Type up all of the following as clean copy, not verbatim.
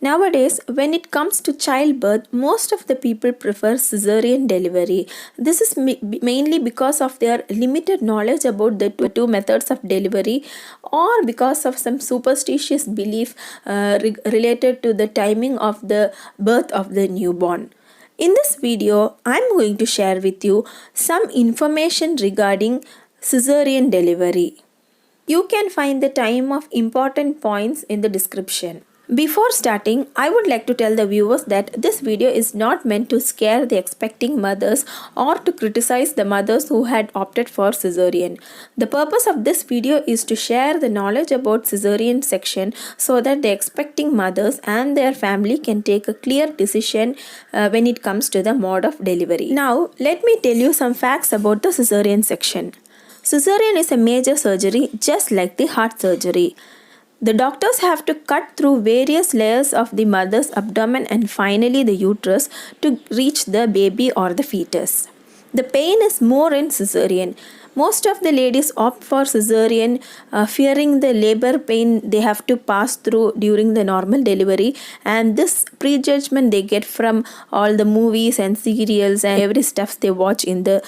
Nowadays, when it comes to childbirth, most of the people prefer cesarean delivery. This is mainly because of their limited knowledge about the two methods of delivery, or because of some superstitious belief related to the timing of the birth of the newborn. In this video, I'm going to share with you some information regarding cesarean delivery. You can find the time of important points in the description. Before starting, I would like to tell the viewers that this video is not meant to scare the expecting mothers or to criticize the mothers who had opted for cesarean. The purpose of this video is to share the knowledge about cesarean section so that the expecting mothers and their family can take a clear decision when it comes to the mode of delivery. Now, let me tell you some facts about the cesarean section. Cesarean is a major surgery just like the heart surgery. The doctors have to cut through various layers of the mother's abdomen and finally the uterus to reach the baby or the fetus. The pain is more in cesarean. Most of the ladies opt for cesarean fearing the labor pain they have to pass through during the normal delivery, and this prejudgment they get from all the movies and serials and every stuff they watch in the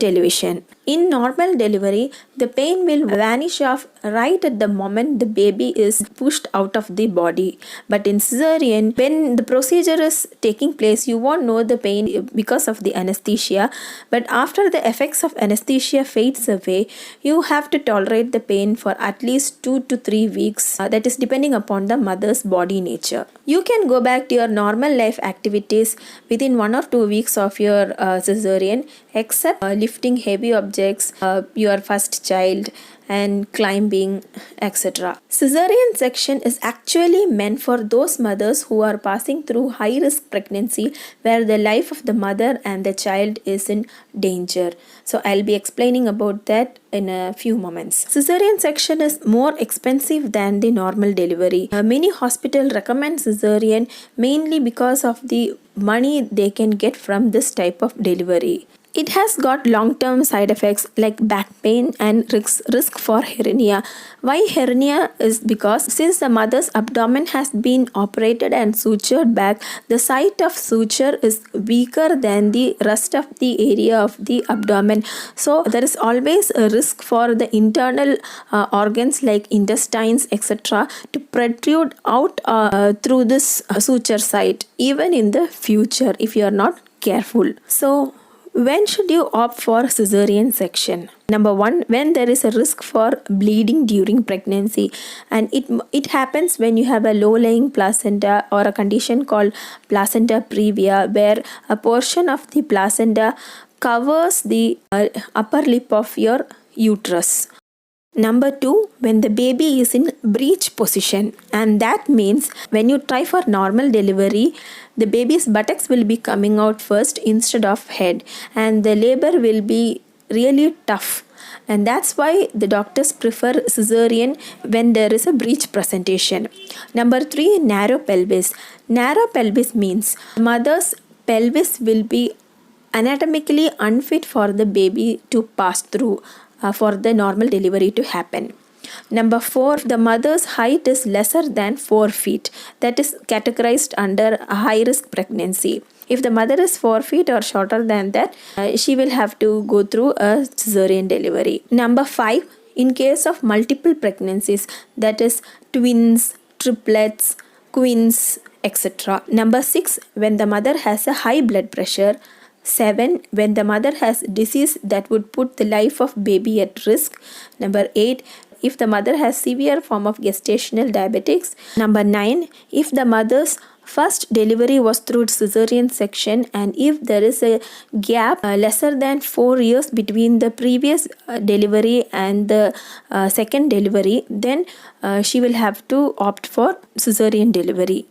television. In normal delivery, the pain will vanish off right at the moment the baby is pushed out of the body. But in cesarean, when the procedure is taking place, you won't know the pain because of the anesthesia. But after the effects of anesthesia fades away, you have to tolerate the pain for at least 2 to 3 weeks. That is depending upon the mother's body nature. You can go back to your normal life activities within 1 or 2 weeks of your cesarean, except lifting heavy objects, your first child, and climbing, etc. Cesarean section is actually meant for those mothers who are passing through high risk pregnancy where the life of the mother and the child is in danger. So I'll be explaining about that in a few moments. Cesarean section is more expensive than the normal delivery. Many hospitals recommend cesarean mainly because of the money they can get from this type of delivery. It has got long-term side effects like back pain and risk for hernia. Why hernia is because since the mother's abdomen has been operated and sutured back, the site of suture is weaker than the rest of the area of the abdomen. So there is always a risk for the internal organs like intestines, etc. to protrude out through this suture site even in the future if you are not careful. So when should you opt for cesarean section? Number 1, when there is a risk for bleeding during pregnancy, and it happens when you have a low-lying placenta or a condition called placenta previa, where a portion of the placenta covers the upper lip of your uterus. Number 2, when the baby is in breech position, and that means when you try for normal delivery, the baby's buttocks will be coming out first instead of head, and the labor will be really tough. And that's why the doctors prefer cesarean when there is a breech presentation. Number 3, narrow pelvis. Narrow pelvis means mother's pelvis will be anatomically unfit for the baby to pass through for the normal delivery to happen. Number 4, the mother's height is lesser than 4 feet. That is categorized under a high risk pregnancy. If the mother is 4 feet or shorter than that, she will have to go through a cesarean delivery. Number 5, in case of multiple pregnancies, that is twins, triplets, queens, etc. Number 6, when the mother has a high blood pressure. 7, when the mother has disease that would put the life of baby at risk. Number 8, if the mother has severe form of gestational diabetics. Number 9, if the mother's first delivery was through cesarean section and if there is a gap lesser than 4 years between the previous delivery and the second delivery, then she will have to opt for cesarean delivery.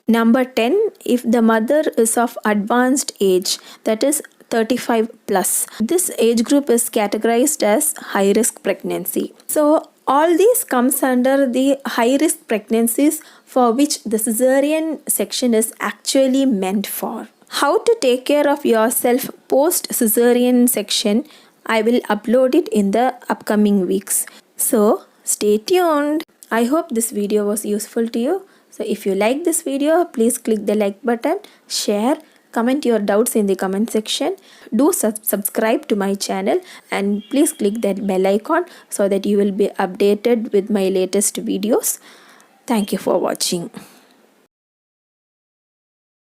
Number 10, if the mother is of advanced age, that is 35 plus. This age group is categorized as high risk pregnancy. So all these comes under the high risk pregnancies for which the cesarean section is actually meant for. How to take care of yourself post cesarean section, I will upload it in the upcoming weeks. So stay tuned. I hope this video was useful to you. So if you like this video, please click the like button, share, comment your doubts in the comment section. Do subscribe to my channel and please click that bell icon so that you will be updated with my latest videos. Thank you for watching.